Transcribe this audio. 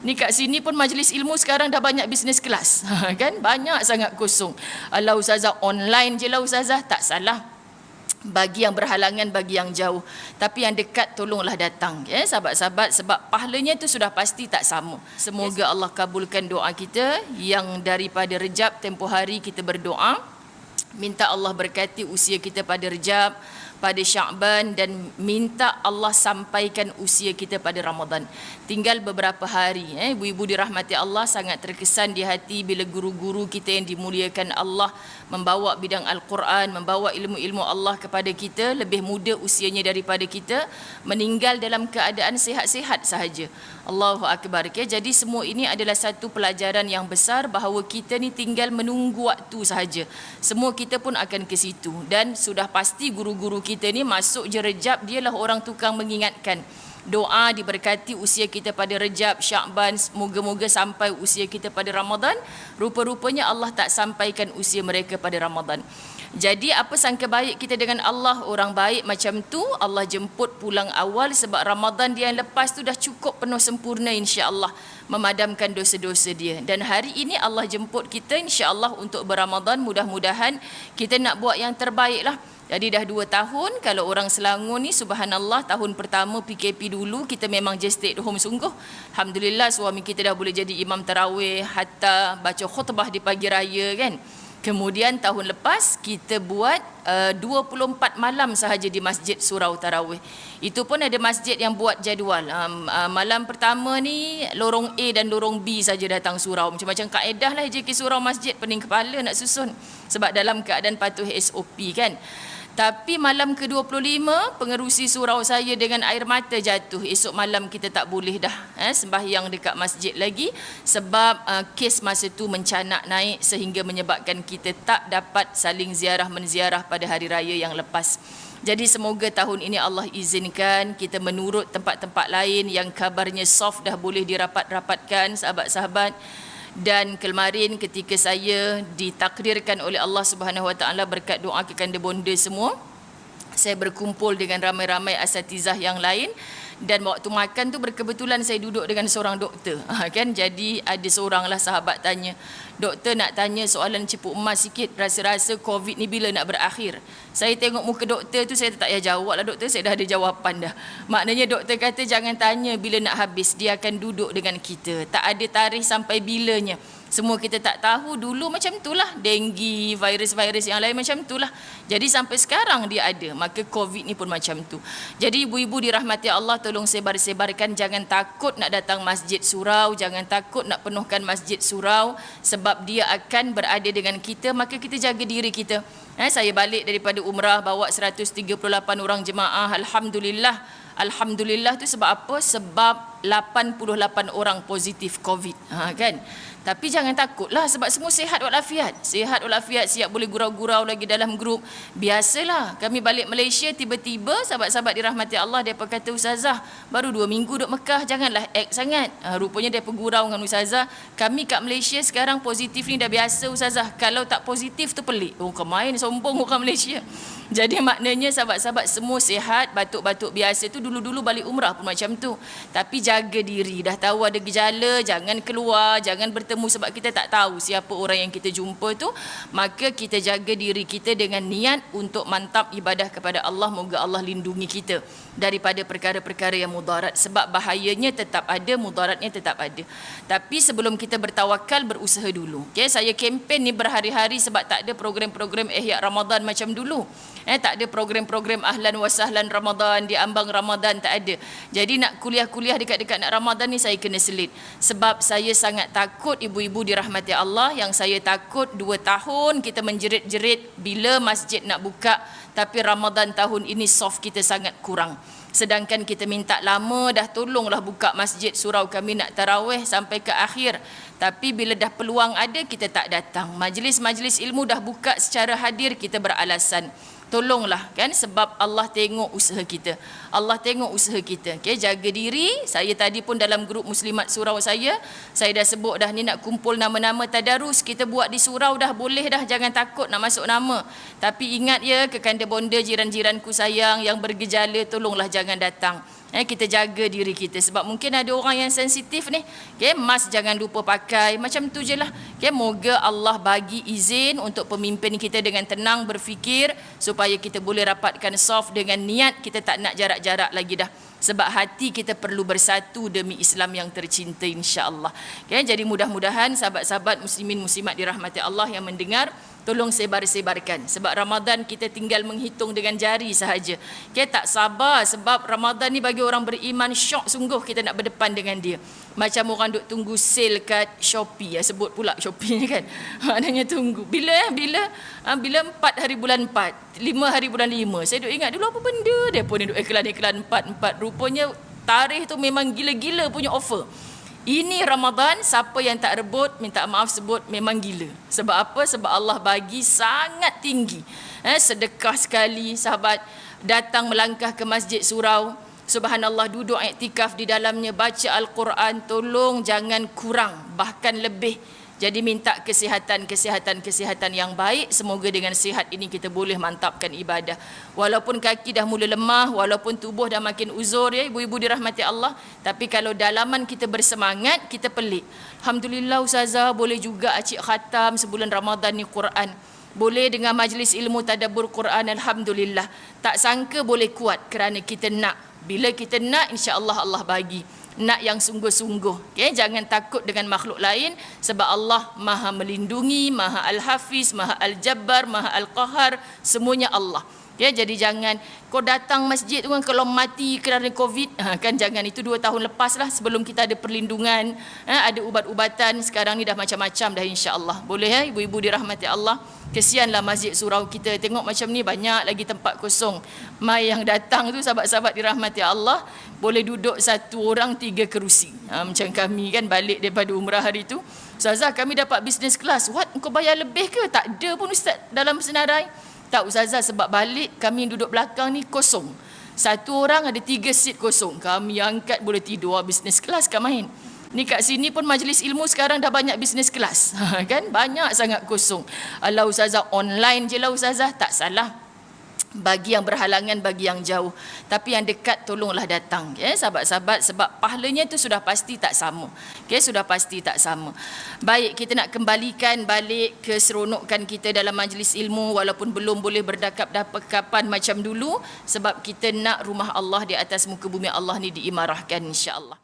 Ni kat sini pun majlis ilmu sekarang dah banyak business class. Kan? Banyak sangat kosong. Alah ustazah, online je lah ustazah. Tak salah. Bagi yang berhalangan, bagi yang jauh. Tapi yang dekat tolonglah datang. Ya, sahabat-sahabat, sebab pahalanya tu sudah pasti tak sama. Semoga Allah kabulkan doa kita. Yang daripada Rejab tempoh hari kita berdoa. Minta Allah berkati usia kita pada Rejab, pada Sya'ban, dan minta Allah sampaikan usia kita pada Ramadan. Tinggal beberapa hari. Ibu-ibu dirahmati Allah, sangat terkesan di hati bila guru-guru kita yang dimuliakan Allah membawa bidang Al-Quran, membawa ilmu-ilmu Allah kepada kita, lebih muda usianya daripada kita, meninggal dalam keadaan sihat-sihat sahaja. Allahu Akbar. Jadi semua ini adalah satu pelajaran yang besar bahawa kita ni tinggal menunggu waktu sahaja. Semua kita pun akan ke situ, dan sudah pasti guru-guru kita ni masuk je Rejab, dialah orang tukang mengingatkan. Doa diberkati usia kita pada Rejab, Sya'ban, moga-moga sampai usia kita pada Ramadan. Rupa-rupanya Allah tak sampaikan usia mereka pada Ramadan. Jadi apa sangka baik kita dengan Allah? Orang baik macam tu Allah jemput pulang awal, sebab Ramadan dia yang lepas tu dah cukup penuh sempurna insya-Allah memadamkan dosa-dosa dia. Dan hari ini Allah jemput kita insya-Allah untuk berRamadan. Mudah-mudahan kita nak buat yang terbaik lah. Jadi dah 2 tahun, kalau orang Selangor ni subhanallah, tahun pertama PKP dulu kita memang just stay at home sungguh. Alhamdulillah suami kita dah boleh jadi imam tarawih, hatta baca khutbah di pagi raya kan. Kemudian tahun lepas kita buat 24 malam sahaja di Masjid Surau Tarawih. Itu pun ada masjid yang buat jadual. Malam pertama ni lorong A dan lorong B saja datang surau. Macam-macam kaedah lah JK surau masjid, pening kepala nak susun. Sebab dalam keadaan patuh SOP kan. Tapi malam ke-25 pengerusi surau saya dengan air mata jatuh. Esok malam kita tak boleh dah sembahyang dekat masjid lagi, sebab kes masa tu mencanak naik sehingga menyebabkan kita tak dapat saling ziarah menziarah pada hari raya yang lepas. Jadi semoga tahun ini Allah izinkan kita menurut tempat-tempat lain yang kabarnya soft dah boleh dirapat-rapatkan sahabat-sahabat. Dan kemarin ketika saya ditakdirkan oleh Allah Subhanahu Wa Taala berkat doa kekanda bonda semua, saya berkumpul dengan ramai-ramai asatizah yang lain. Dan waktu makan tu berkebetulan saya duduk dengan seorang doktor. Kan, jadi ada seoranglah sahabat tanya, "Doktor, nak tanya soalan cepu emas sikit, rasa-rasa COVID ni bila nak berakhir?" Saya tengok muka doktor tu, saya tak payah jawab lah doktor, saya dah ada jawapan dah. Maknanya doktor kata jangan tanya bila nak habis, dia akan duduk dengan kita. Tak ada tarikh sampai bilanya. Semua kita tak tahu, dulu macam itulah, denggi, virus-virus yang lain macam itulah. Jadi sampai sekarang dia ada, maka COVID ni pun macam tu. Jadi ibu-ibu dirahmati Allah, tolong sebar-sebarkan, jangan takut nak datang masjid surau, jangan takut nak penuhkan masjid surau, sebab dia akan berada dengan kita, maka kita jaga diri kita. Saya balik daripada umrah bawa 138 orang jemaah, Alhamdulillah. Alhamdulillah tu sebab apa? Sebab 88 orang positif COVID, kan? Tapi jangan takutlah, sebab semua sihat walafiat. Sihat walafiat, siap boleh gurau-gurau lagi dalam grup. Biasalah, kami balik Malaysia tiba-tiba sahabat-sahabat dirahmati Allah, mereka kata, "Ustazah, baru 2 minggu duduk Mekah, janganlah act sangat." Rupanya mereka gurau dengan Ustazah, "Kami kat Malaysia sekarang positif ni dah biasa Ustazah. Kalau tak positif tu pelik." Oh, kau main sombong orang Malaysia. Jadi maknanya sahabat-sahabat semua sihat, batuk-batuk biasa tu, dulu-dulu balik umrah pun macam tu. Tapi jaga diri, dah tahu ada gejala, jangan keluar, jangan bertemu, sebab kita tak tahu siapa orang yang kita jumpa tu. Maka kita jaga diri kita dengan niat untuk mantap ibadah kepada Allah. Moga Allah lindungi kita daripada perkara-perkara yang mudarat, sebab bahayanya tetap ada, mudaratnya tetap ada. Tapi sebelum kita bertawakal, berusaha dulu. Saya kempen ni berhari-hari sebab tak ada program-program Ihya Ramadan macam dulu. Tak ada program-program ahlan wa sahlan Ramadan, diambang Ramadan, tak ada. Jadi nak kuliah-kuliah dekat-dekat nak Ramadan ni saya kena selit. Sebab saya sangat takut, ibu-ibu dirahmati Allah, yang saya takut 2 tahun kita menjerit-jerit bila masjid nak buka, tapi Ramadan tahun ini soft kita sangat kurang. Sedangkan kita minta lama dah, tolonglah buka masjid surau kami nak tarawih sampai ke akhir. Tapi bila dah peluang ada, kita tak datang. Majlis-majlis ilmu dah buka secara hadir, kita beralasan. Tolonglah kan, sebab Allah tengok usaha kita. Allah tengok usaha kita. Jaga diri. Saya tadi pun dalam grup muslimat surau saya dah sebut dah, ni nak kumpul nama-nama tadarus, kita buat di surau dah, boleh dah, jangan takut nak masuk nama. Tapi ingat ya, kekanda bonda, jiran-jiranku sayang yang bergejala, tolonglah jangan datang. Kita jaga diri kita sebab mungkin ada orang yang sensitif ni. Mask jangan lupa pakai. Macam tu je lah. Moga Allah bagi izin untuk pemimpin kita dengan tenang berfikir supaya kita boleh rapatkan soft dengan niat kita tak nak jarak-jarak lagi dah. Sebab hati kita perlu bersatu demi Islam yang tercinta, insya-Allah. Jadi mudah-mudahan sahabat-sahabat muslimin muslimat dirahmati Allah yang mendengar, tolong sebar-sebarkan. Sebab Ramadan kita tinggal menghitung dengan jari sahaja. Tak sabar sebab Ramadan ni bagi orang beriman syok sungguh kita nak berdepan dengan dia. Macam orang duk tunggu sale kat Shopee, sebut pula Shopee ni kan. Maknanya tunggu. Bila 4 hari bulan 4, 5 hari bulan 5. Saya duk ingat dulu apa benda dia pun duk iklan-iklan 4. Rupanya tarikh tu memang gila-gila punya offer. Ini Ramadan, siapa yang tak rebut, minta maaf sebut memang gila. Sebab apa? Sebab Allah bagi sangat tinggi. Sedekah sekali, sahabat datang melangkah ke Masjid Surau. Subhanallah, duduk iktikaf di dalamnya, baca Al-Quran, tolong jangan kurang, bahkan lebih. Jadi minta kesihatan yang baik. Semoga dengan sihat ini kita boleh mantapkan ibadah. Walaupun kaki dah mula lemah, walaupun tubuh dah makin uzur ya ibu-ibu dirahmati Allah, tapi kalau dalaman kita bersemangat, kita pelik. Alhamdulillah Ustazah, boleh juga acik khatam sebulan Ramadan ni Quran. Boleh dengan majlis ilmu tadabbur Quran, alhamdulillah. Tak sangka boleh kuat kerana kita nak. Bila kita nak, insya-Allah Allah bagi. Nak yang sungguh-sungguh. Jangan takut dengan makhluk lain sebab Allah Maha melindungi, Maha Al-Hafiz, Maha Al-Jabbar, Maha Al-Qahar, semuanya Allah. Jadi jangan kau datang masjid tu kan kalau mati kerana COVID, kan jangan. Itu 2 tahun lepas lah sebelum kita ada perlindungan, ada ubat-ubatan. Sekarang ni dah macam-macam dah, insya-Allah. Boleh ibu-ibu dirahmati Allah. Kesianlah Masjid Surau kita, tengok macam ni banyak lagi tempat kosong. Mai yang datang tu sahabat-sahabat dirahmati Allah, boleh duduk 1 orang 3 kerusi. Macam kami kan balik daripada umrah hari tu, Ustazah kami dapat business class. What? Kau bayar lebih ke? Tak ada pun Ustaz dalam senarai. Tak Ustazah, sebab balik kami duduk belakang ni kosong. 1 orang ada 3 seat kosong. Kami angkat boleh tidur business class kan main. Ni kat sini pun majlis ilmu sekarang dah banyak business class. Kan banyak sangat kosong. Alah Ustazah, online je lah Ustazah. Tak salah. Bagi yang berhalangan, bagi yang jauh. Tapi yang dekat tolonglah datang. Sahabat-sahabat, sebab pahalanya tu sudah pasti tak sama. Sudah pasti tak sama. Baik, kita nak kembalikan balik keseronokan kita dalam majlis ilmu walaupun belum boleh berdekap-dekapan macam dulu sebab kita nak rumah Allah di atas muka bumi Allah ni diimarahkan, insya-Allah.